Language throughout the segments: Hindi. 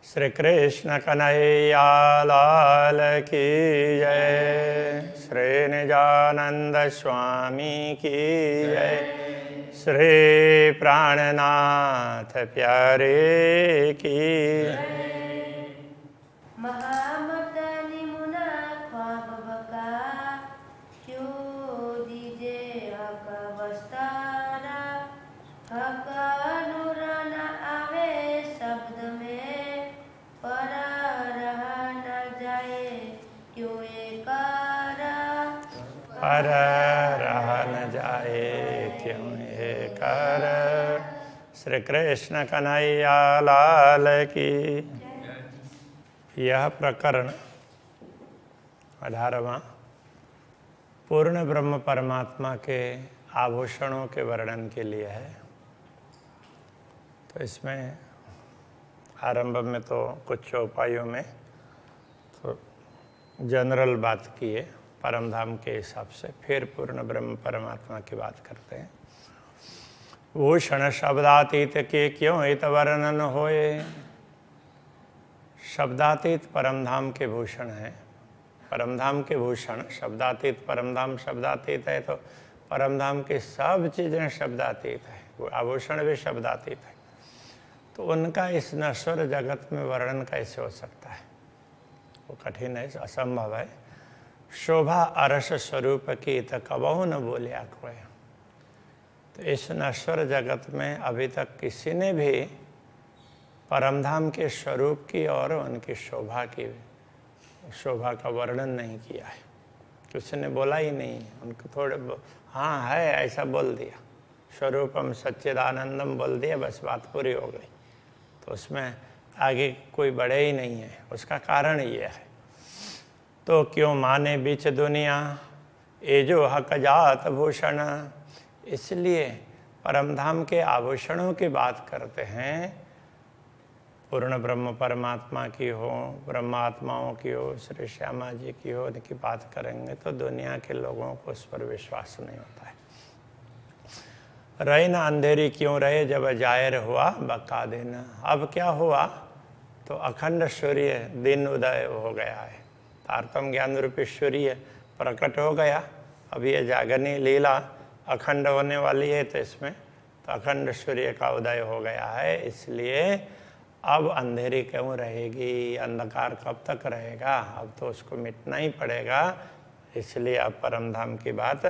श्री कृष्ण कन्हैया लाल की जय। श्री निजानंद स्वामी की जय। श्री प्राणनाथ प्यारे की महामतनि मुना ख्वाब बका क्यों दीजे हक वस्तारा हक नूरन आवे शब्द में पर रहा न जाए क्यों एकारा पर रह न जाए क्यों एकर। श्री कृष्ण कन्हैया लाल की। यह प्रकरण 18वां पूर्ण ब्रह्म परमात्मा के आभूषणों के वर्णन के लिए है। तो इसमें आरंभ में तो कुछ चौपाइयों में तो जनरल बात की है परम धाम के हिसाब से, फिर पूर्ण ब्रह्म परमात्मा की बात करते हैं। भूषण शब्दातीत के क्यों इत वर्णन होए। शब्दातीत परमधाम के भूषण हैं। परमधाम के भूषण शब्दातीत, परमधाम शब्दातीत है तो परमधाम की सब चीज़ें शब्दातीत है, वो आभूषण भी शब्दातीत है। तो उनका इस नश्वर जगत में वर्णन कैसे हो सकता है, वो कठिन है, असंभव है। शोभा अरस स्वरूप की तो कबहू न बोलिया कोई। तो इस नश्वर जगत में अभी तक किसी ने भी परमधाम के स्वरूप की और उनकी शोभा का वर्णन नहीं किया है। किसी ने बोला ही नहीं, उनको थोड़े हाँ है ऐसा बोल दिया, स्वरूपम सच्चिदानंदम बोल दिया, बस बात पूरी हो गई। तो उसमें आगे कोई बढ़े ही नहीं है। उसका कारण ये है। तो क्यों माने बीच दुनिया ये जो हक जात भूषण। इसलिए परमधाम के आभूषणों की बात करते हैं, पूर्ण ब्रह्म परमात्मा की हो, ब्रह्मात्माओं की हो, श्री श्यामा जी की हो, उनकी बात करेंगे तो दुनिया के लोगों को उस पर विश्वास नहीं होता है। रहे ना अंधेरी क्यों रहे जब जाहिर हुआ बका देना। अब क्या हुआ तो अखंड सूर्य दिन उदय हो गया है, तारतम ज्ञान रूपी सूर्य प्रकट हो गया। अब ये जागरणी लीला अखंड होने वाली है, तो इसमें तो अखंड सूर्य का उदय हो गया है। इसलिए अब अंधेरी क्यों रहेगी, अंधकार कब तक रहेगा, अब तो उसको मिटना ही पड़ेगा। इसलिए अब परमधाम की बात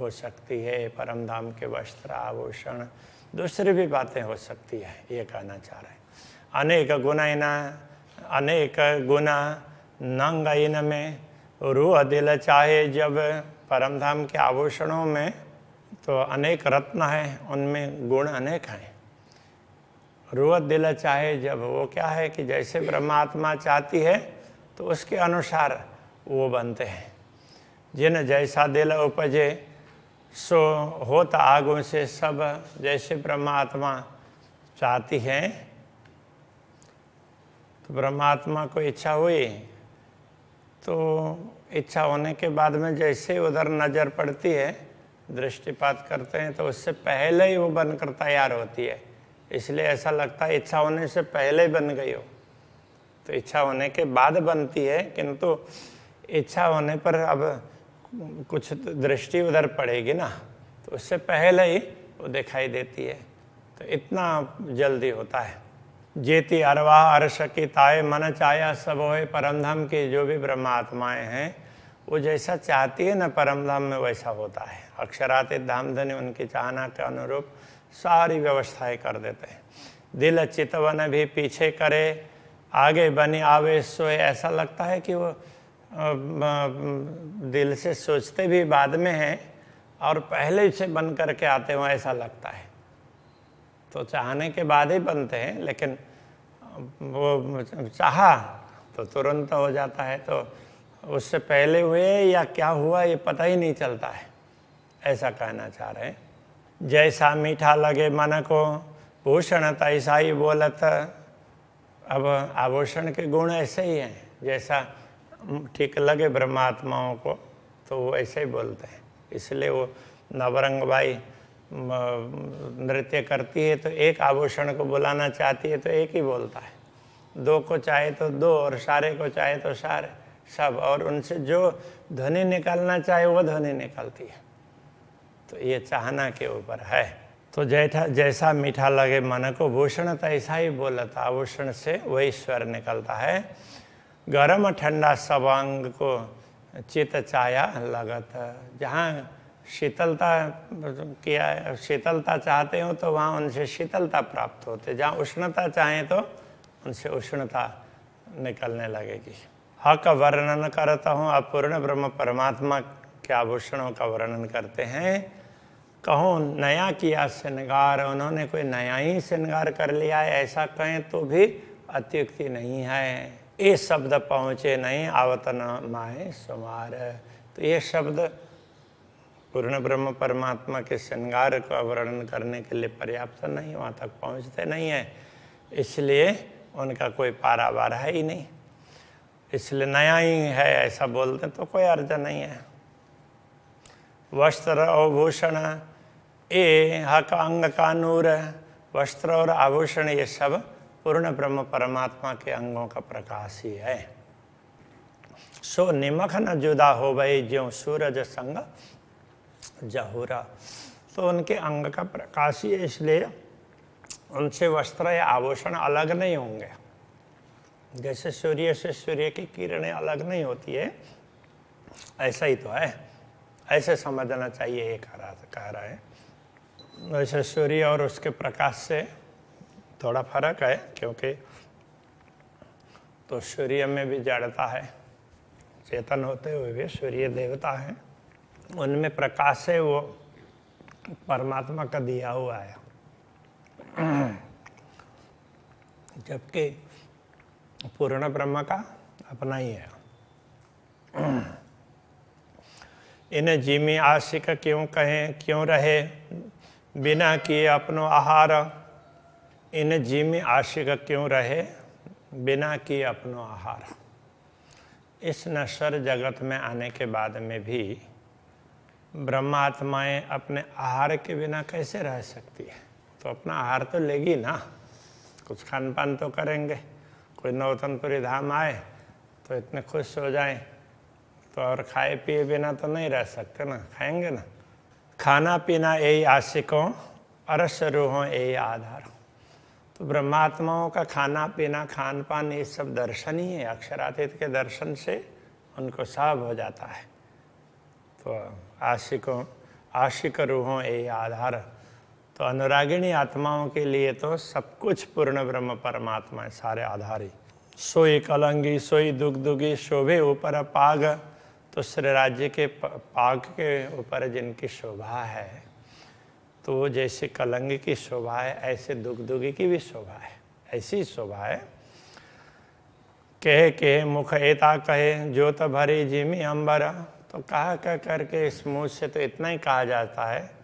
हो सकती है। परमधाम के वस्त्र आभूषण दूसरी भी बातें हो सकती है, ये कहना चाह रहे हैं। अनेक गुना नंग इन में रूह दिल चाहे। जब परमधाम के आभूषणों में तो अनेक रत्न हैं, उनमें गुण अनेक हैं। रूह दिल चाहे जब, वो क्या है कि जैसे ब्रह्मात्मा चाहती है तो उसके अनुसार वो बनते हैं। जिन जैसा दिल उपजे सो होता आगों से सब। जैसे ब्रह्मात्मा चाहती है तो ब्रह्मात्मा को इच्छा हुई, तो इच्छा होने के बाद में जैसे उधर नज़र पड़ती है, दृष्टिपात करते हैं, तो उससे पहले ही वो बनकर तैयार होती है। इसलिए ऐसा लगता है इच्छा होने से पहले बन गई हो। तो इच्छा होने के बाद बनती है, किंतु इच्छा होने पर अब कुछ दृष्टि उधर पड़ेगी ना, तो उससे पहले ही वो दिखाई देती है। तो इतना जल्दी होता है। जेती अरवाह अर्श की ताए मन चाया सब होए। परमधाम की जो भी ब्रह्मात्माएं हैं वो जैसा चाहती है ना परमधाम में वैसा होता है। अक्षरातीत धामधनी उनकी चाहना के अनुरूप सारी व्यवस्थाएं कर देते हैं। दिल चितवन भी पीछे करे आगे बनी आवे सोए। ऐसा लगता है कि वो दिल से सोचते भी बाद में हैं और पहले से बन करके आते हुए ऐसा लगता है। तो चाहने के बाद ही बनते हैं, लेकिन वो चाहा तो तुरंत हो जाता है। तो उससे पहले हुए या क्या हुआ ये पता ही नहीं चलता है, ऐसा कहना चाह रहे हैं। जैसा मीठा लगे मन को भूषण तैसा ही बोलत। अब आभूषण के गुण ऐसे ही हैं, जैसा ठीक लगे ब्रह्मात्माओं को तो वो ऐसे ही बोलते हैं। इसलिए वो नवरंग बाई नृत्य करती है तो एक आभूषण को बुलाना चाहती है तो एक ही बोलता है। दो को चाहे तो दो और सारे को चाहे तो सारे, सब, और उनसे जो ध्वनि निकलना चाहे वो ध्वनि निकलती है। तो ये चाहना के ऊपर है। तो जैसा मीठा लगे मन को भूषण तैसा ही बोलता, आभूषण से वही स्वर निकलता है। गरम ठंडा सब अंग को चित चाया लगत, जहाँ शीतलता चाहते हो तो वहाँ उनसे शीतलता प्राप्त होते, जहाँ उष्णता चाहें तो उनसे उष्णता निकलने लगेगी। हक वर्णन करता हूँ, अपूर्ण ब्रह्म परमात्मा के आभूषणों का वर्णन करते हैं। कहो नया किया श्रृंगार, उन्होंने कोई नया ही श्रृंगार कर लिया है ऐसा कहें तो भी अत्युक्ति नहीं है। ये शब्द पहुँचे नहीं आवत न माए सुमार, तो ये शब्द पूर्ण ब्रह्म परमात्मा के श्रृंगार का वर्णन करने के लिए पर्याप्त नहीं, वहाँ तक पहुँचते नहीं है, इसलिए उनका कोई पारावार है ही नहीं। इसलिए नया ही है ऐसा बोलते तो कोई अर्थ नहीं है। वस्त्र और भूषण ये हक अंग का नूर, वस्त्र और आभूषण ये सब पूर्ण ब्रह्म परमात्मा के अंगों का प्रकाश ही है। सो निमख न जुदा हो भई ज्यों सूरज संग जहुरा, तो उनके अंग का प्रकाश ही है, इसलिए उनसे वस्त्र या आभूषण अलग नहीं होंगे। जैसे सूर्य से सूर्य की किरणें अलग नहीं होती है, ऐसा ही तो है, ऐसे समझना चाहिए। ये कह रहा है वैसे सूर्य और उसके प्रकाश से थोड़ा फर्क है, क्योंकि तो सूर्य में भी जड़ता है, चेतन होते हुए भी सूर्य देवता है, उनमें प्रकाश है, वो परमात्मा का दिया हुआ है, जबकि पूर्ण ब्रह्म का अपना ही है। इन्हें जिमी आशिक क्यों कहें क्यों रहे बिना किए अपनो आहार, इन्हें जिमी आशिक क्यों रहे बिना किए अपनो आहार। इस नश्वर जगत में आने के बाद में भी ब्रह्मात्माएं अपने आहार के बिना कैसे रह सकती है? तो अपना आहार तो लेगी ना, कुछ खान पान तो करेंगे। कोई नौतनपुरी धाम आए तो इतने खुश हो जाएं, तो और खाए पिए बिना तो नहीं रह सकते ना, खाएंगे ना। खाना पीना यही आशिकों अरस रूहों यही आधार। तो ब्रह्मात्माओं का खाना पीना खान पान ये सब दर्शन ही है, अक्षरातीत के दर्शन से उनको सब हो जाता है। तो आशिक रूहों यही आधार। तो अनुरागिणी आत्माओं के लिए तो सब कुछ पूर्ण ब्रह्म परमात्मा है, सारे आधारी। सोई कलंगी सोई दुगदुगी शोभे ऊपर पाग, तो श्री राज्य के पाग के ऊपर जिनकी शोभा है, तो जैसे कलंगी की शोभा है ऐसे दुगदुगी की भी शोभा है, ऐसी शोभा है। कहे मुख एता कहे ज्योत भरी जिमी अंबर, तो कहा कह करके इस मुँह से तो इतना ही कहा जाता है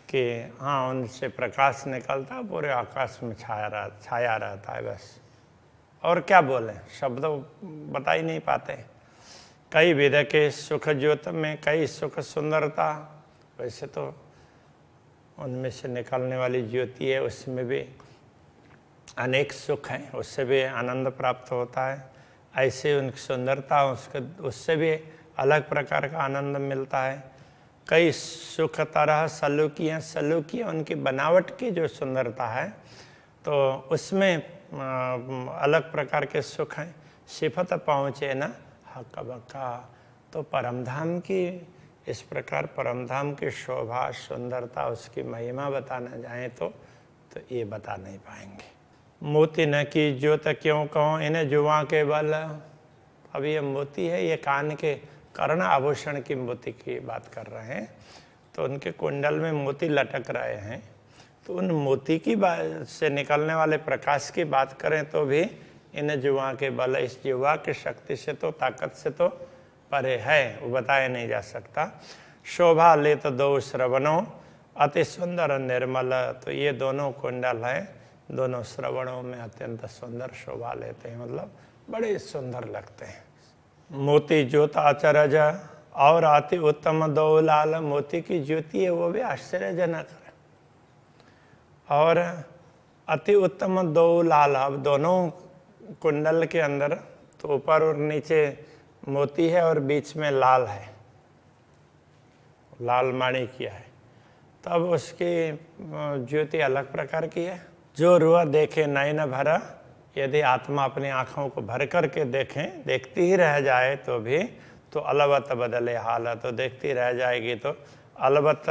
कि हाँ उनसे प्रकाश निकलता पूरे आकाश में छाया रहता है, बस। और क्या बोलें, शब्द बता ही नहीं पाते। कई विध के सुख ज्योत में कई सुख सुंदरता, वैसे तो उनमें से निकलने वाली ज्योति है, उसमें भी अनेक सुख हैं, उससे भी आनंद प्राप्त होता है। ऐसे उनकी सुंदरता उससे भी अलग प्रकार का आनंद मिलता है। कई सुख तरह सलूकियाँ उनकी बनावट की जो सुंदरता है, तो उसमें अलग प्रकार के सुख हैं। सिफत पहुँचे न हक बका, तो परमधाम की इस प्रकार परमधाम की शोभा सुंदरता उसकी महिमा बताना जाए तो ये बता नहीं पाएंगे। मोती न की ज्योत क्यों कहो इन्हें जुआ के बल। अब ये मोती है, ये कान के कर्ण आभूषण की मोती की बात कर रहे हैं, तो उनके कुंडल में मोती लटक रहे हैं, तो उन मोती की बात से निकलने वाले प्रकाश की बात करें तो भी इन जुआ के बल, इस जुआ की शक्ति से तो ताकत से तो परे है, वो बताया नहीं जा सकता। शोभा ले तो दो श्रवणों अति सुंदर निर्मल, तो ये दोनों कुंडल हैं, दोनों श्रवणों में अत्यंत सुंदर शोभा लेते हैं, मतलब बड़े सुंदर लगते हैं। मोती ज्योत अचरज और अति उत्तम दो लाल, मोती की ज्योति है वो भी आश्चर्यजनक है। और अति उत्तम दो लाल, अब दोनों कुंडल के अंदर तो ऊपर और नीचे मोती है और बीच में लाल है, लाल माणिक्य है, तब उसकी ज्योति अलग प्रकार की है। जो रुआ देखे नयन भरा, यदि आत्मा अपनी आँखों को भर करके देखें, देखती ही रह जाए तो भी तो अलबत बदले हाल, तो देखती रह जाएगी तो अलबत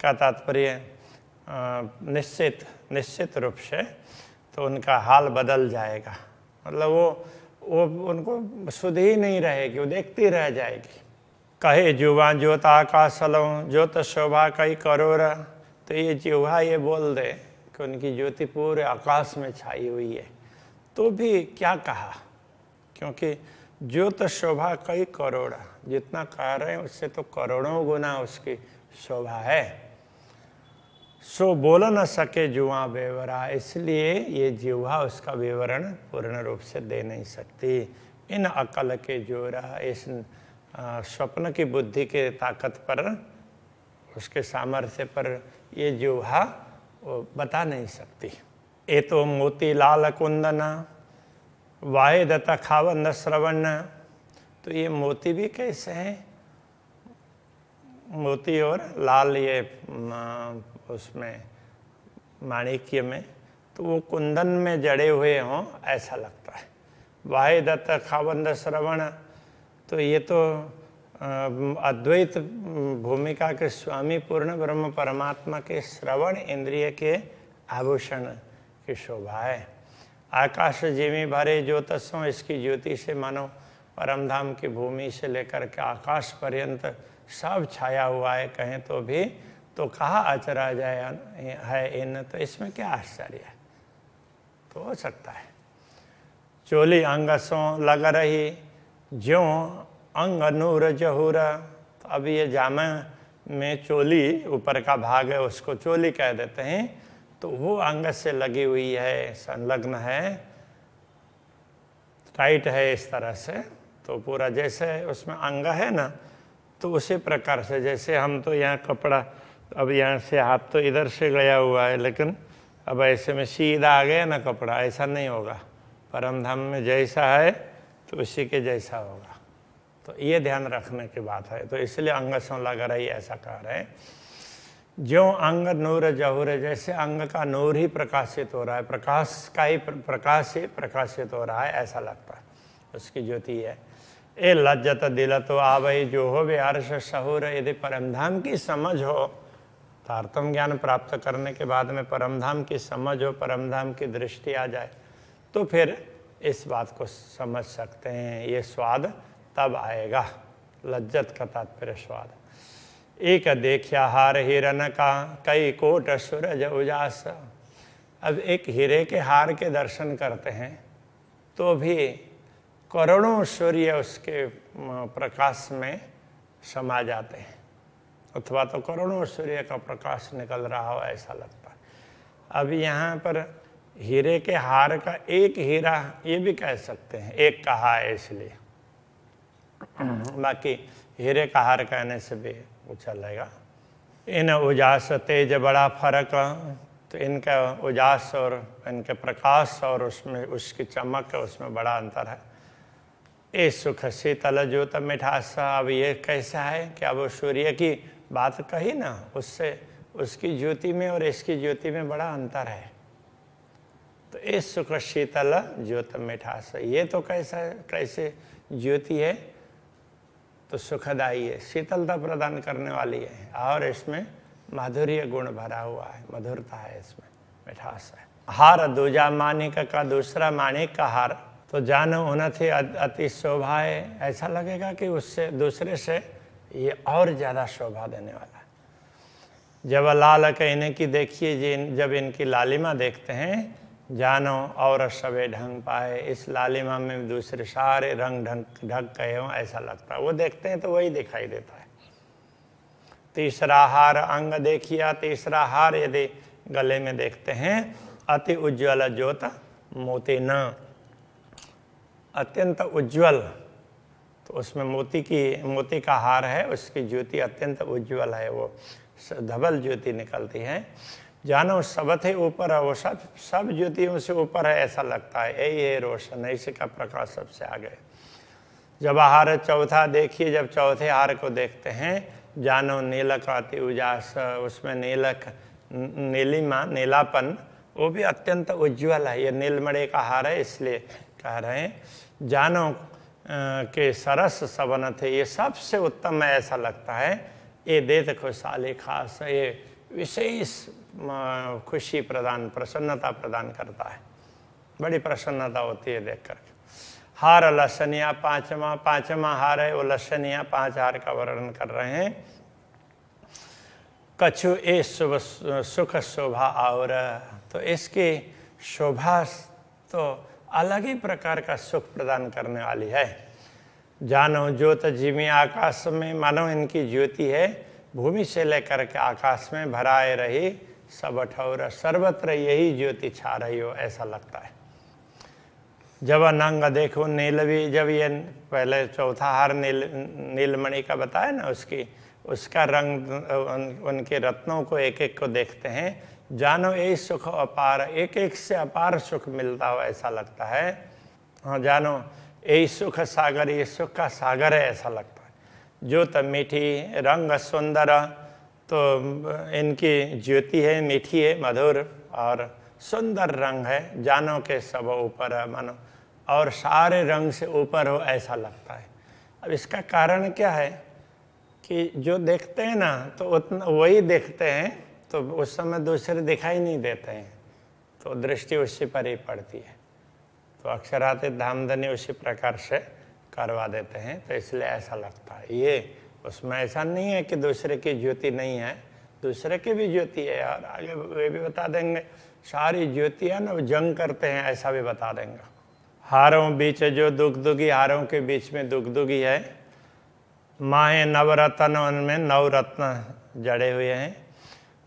का तात्पर्य निश्चित रूप से तो उनका हाल बदल जाएगा। मतलब वो उनको सुध ही नहीं रहेगी, वो देखती रह जाएगी। कहे जुवा ज्योत आकाशलों ज्योत शोभा कई करोड़, तो ये जुवा ये बोल दे कि उनकी ज्योति पूरे आकाश में छाई हुई है, तो भी क्या कहा, क्योंकि ज्योत शोभा कई करोड़, जितना कह रहे हैं उससे तो करोड़ों गुना उसकी शोभा है। सो बोल न सके जुआ बेवरा, इसलिए ये जिह्वा उसका विवरण पूर्ण रूप से दे नहीं सकती। इन अकल के जोरा, इस स्वप्न की बुद्धि के ताकत पर, उसके सामर्थ्य पर ये जिह्वा वो बता नहीं सकती। ए तो मोती लाल कुंदन वाहिद खावंद श्रवण, तो ये मोती भी कैसे हैं, मोती और लाल ये उसमें माणिक्य में, तो वो कुंदन में जड़े हुए हों ऐसा लगता है। वाहिद खावंद श्रवण, तो ये तो अद्वैत भूमिका के स्वामी पूर्ण ब्रह्म परमात्मा के श्रवण इंद्रिय के आभूषण की शोभा है। आकाश जिमी भरे ज्योतसों, इसकी ज्योति से मानो परमधाम की भूमि से लेकर के आकाश पर्यंत सब छाया हुआ है, कहें तो भी तो कहा अचरा जाए है इन, तो इसमें क्या आश्चर्य है, तो हो सकता है। चोली अंगसों लग रही ज्यों अंग नूर जहूर, तो अब ये जामा में चोली ऊपर का भाग है उसको चोली कह देते हैं, तो वो अंग से लगी हुई है, संलग्न है, टाइट है इस तरह से, तो पूरा जैसे उसमें अंग है ना, तो उसी प्रकार से जैसे हम तो यहाँ कपड़ा, अब यहाँ से हाथ तो इधर से गया हुआ है, लेकिन अब ऐसे में सीधा आ गया ना कपड़ा, ऐसा नहीं होगा। परमधाम में जैसा है तो उसी के जैसा होगा, तो ये ध्यान रखने की बात है। तो इसलिए अंग सो लग रही ऐसा कह रहे हैं। ज्यों अंग नूर जहूर, जैसे अंग का नूर ही प्रकाशित हो रहा है, प्रकाश का ही प्रकाश ही प्रकाशित हो रहा है ऐसा लगता है, उसकी ज्योति है। ए लज्जत दिल तो आवई जो हो वे अर्श सहूर, यदि परमधाम की समझ हो, तारतम ज्ञान प्राप्त करने के बाद में परमधाम की समझ हो, परमधाम की दृष्टि आ जाए, तो फिर इस बात को समझ सकते हैं। ये स्वाद तब आएगा, लज्जत का तात्पर्य स्वाद। एक देखिया हार हिरन का कई कोट सूरज उजास, अब एक हीरे के हार के दर्शन करते हैं तो भी करोड़ों सूर्य उसके प्रकाश में समा जाते हैं, अथवा तो करोड़ों सूर्य का प्रकाश निकल रहा हो ऐसा लगता है। अब यहाँ पर हीरे के हार का एक हीरा ये भी कह सकते हैं, एक कहा है इसलिए, बाकी हीरे का हार कहने से भी वो चलेगा। इन उजास तेज बड़ा फर्क, तो इनका उजास और इनके प्रकाश और उसमें उसकी चमक है, उसमें बड़ा अंतर है। ए सुख शीतल ज्योत मिठासा, अब ये कैसा है कि अब वो सूर्य की बात कही ना, उससे उसकी ज्योति में और इसकी ज्योति में बड़ा अंतर है। तो इस सुख शीतल ज्योत मिठासा, ये तो कैसे ज्योति है, तो सुखदाई है, शीतलता प्रदान करने वाली है, और इसमें माधुर्य गुण भरा हुआ है, मधुरता है इसमें, मिठास है। हार दूजा माणिक का दूसरा माणिक का हार, तो जानो उन्नति अति शोभा है, ऐसा लगेगा कि उससे दूसरे से ये और ज़्यादा शोभा देने वाला है। जब लाल कहने की देखिए, जब इनकी लालिमा देखते हैं, जानो और सबे ढंग पाए, इस लालिमा में दूसरे सारे रंग ढंग गए हों ऐसा लगता है, वो देखते हैं तो वही दिखाई देता है। तीसरा हार अंग देखिया, तीसरा हार यदि गले में देखते हैं, अति उज्ज्वल ज्योत मोती न, अत्यंत उज्ज्वल, तो उसमें मोती का हार है, उसकी ज्योति अत्यंत उज्ज्वल है, वो धवल ज्योति निकलती है। जानो सबथे ऊपर है, वो सब ज्योतियों से ऊपर है ऐसा लगता है, यही है रोशन, ऐसे का प्रकाश सबसे आगे। जब हार चौथा देखिए, जब चौथे हार को देखते हैं, जानो नीलक अति उजास, उसमें नीलिमा नीलापन वो भी अत्यंत उज्ज्वल है। ये नीलमणि का हार है इसलिए कह रहे हैं। जानो के सरस सबन थे, ये सबसे उत्तम है ऐसा लगता है। ये देत खुशहाली खास, ये विशेष खुशी प्रदान, प्रसन्नता प्रदान करता है, बड़ी प्रसन्नता होती है देख कर। हार लक्षणिया पांचवा हार है, वो लक्षणिया 5 हार का वर्णन कर रहे हैं। कछु ए सुख शोभा और, तो इसकी शोभा तो अलग ही प्रकार का सुख प्रदान करने वाली है। जानो ज्योत जिमी आकाश में, मानो इनकी ज्योति है भूमि से लेकर के आकाश में भराए रही सब ठौर, सर्वत्र यही ज्योति छा रही हो ऐसा लगता है। जब नंग देखो नीलवी, जब ये पहले चौथा हार नीलमणि का बताया ना, उसका रंग उनके रत्नों को एक एक को देखते हैं, जानो यही सुख अपार, एक एक से अपार सुख मिलता हो ऐसा लगता है। हाँ, जानो यही सुख सागर, ये सुख का सागर है ऐसा लगता है। ज्योत मीठी रंग सुंदर, तो इनकी ज्योति है मीठी है मधुर और सुंदर रंग है। जानो के सब ऊपर है, मानो और सारे रंग से ऊपर हो ऐसा लगता है। अब इसका कारण क्या है कि जो देखते हैं ना तो उतना वही देखते हैं, तो उस समय दूसरे दिखाई नहीं देते हैं, तो दृष्टि उसी पर ही पड़ती है। तो अक्षरातीत धामधनी उसी प्रकार से करवा देते हैं, तो इसलिए ऐसा लगता है। ये उसमें ऐसा नहीं है कि दूसरे की ज्योति नहीं है, दूसरे की भी ज्योति है। और आगे वे भी बता देंगे सारी ज्योतियाँ ना जंग करते हैं ऐसा भी बता देंगे। हारों बीच जो दुगदुगी, हारों के बीच में दुगदुगी है। माहे नवरत्न, उनमें 9 रत्न जड़े हुए हैं।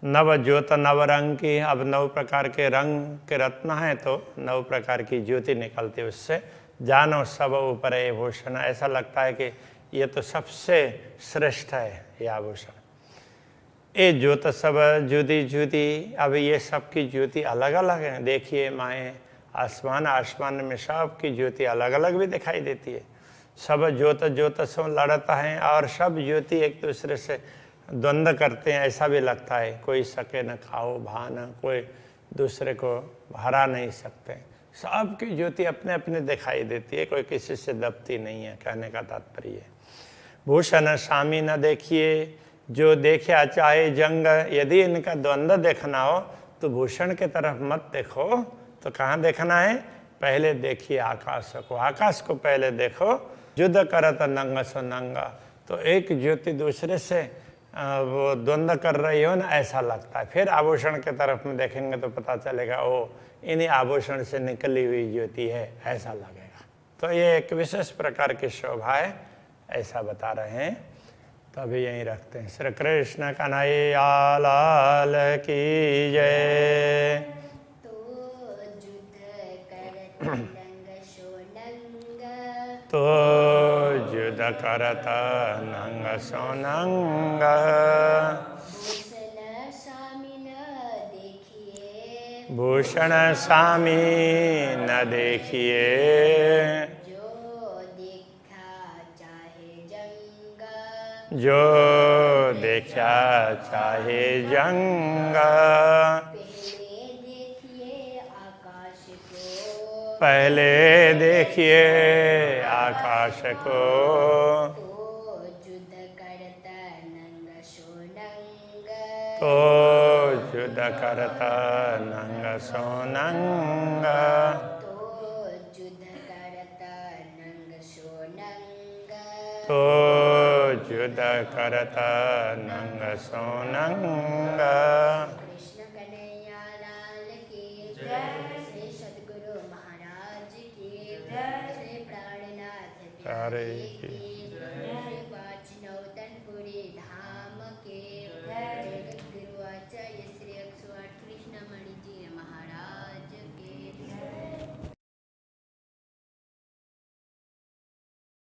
नव ज्योत नव रंग की, अब 9 प्रकार के रंग के रत्न हैं तो 9 प्रकार की ज्योति निकलती है उससे। जानो सब ऊपर है भूषण, ऐसा लगता है कि ये तो सबसे श्रेष्ठ है ये आभूषण। ये ज्योत सब जुदी जुदी, अब ये सब की ज्योति अलग अलग है। देखिए माए आसमान में सब की ज्योति अलग अलग भी दिखाई देती है। सब ज्योत सो लड़ता है और सब ज्योति एक दूसरे से द्वंद्व करते हैं ऐसा भी लगता है। कोई सके न खाओ भान, कोई दूसरे को हरा नहीं सकते। सबकी ज्योति अपने अपने दिखाई देती है, कोई किसी से दबती नहीं है, कहने का तात्पर्य है। भूषण स्वामी न देखिए, जो देखा चाहे जंग, यदि इनका द्वंद्व देखना हो तो भूषण के तरफ मत देखो, तो कहाँ देखना है? पहले देखिए आकाश को, आकाश को पहले देखो। युद्ध करत नंग सो नंगा, तो एक ज्योति दूसरे से वो द्वंद्व कर रही हो ना ऐसा लगता है। फिर आभूषण के तरफ में देखेंगे तो पता चलेगा ओ इन्हीं आभूषण से निकली हुई ज्योति है ऐसा लगेगा। तो ये एक विशेष प्रकार की शोभा है ऐसा बता रहे हैं। तो अभी यहीं रखते हैं। श्री कृष्ण कन्हैया लाल की जय। तो युद्ध करत नंग सो नंग, भूषण स्वामी न देखिए, जो देखा चाहे जंग। पहले देखिए आकाश को, तो युद्ध करता नंग सो नंग, तो युद्ध करता नंग सो नंग। कृष्ण कन्हैया लाल की जय, श्री सद्गुरु महाराज की जय, श्री प्राणनाथ हरे।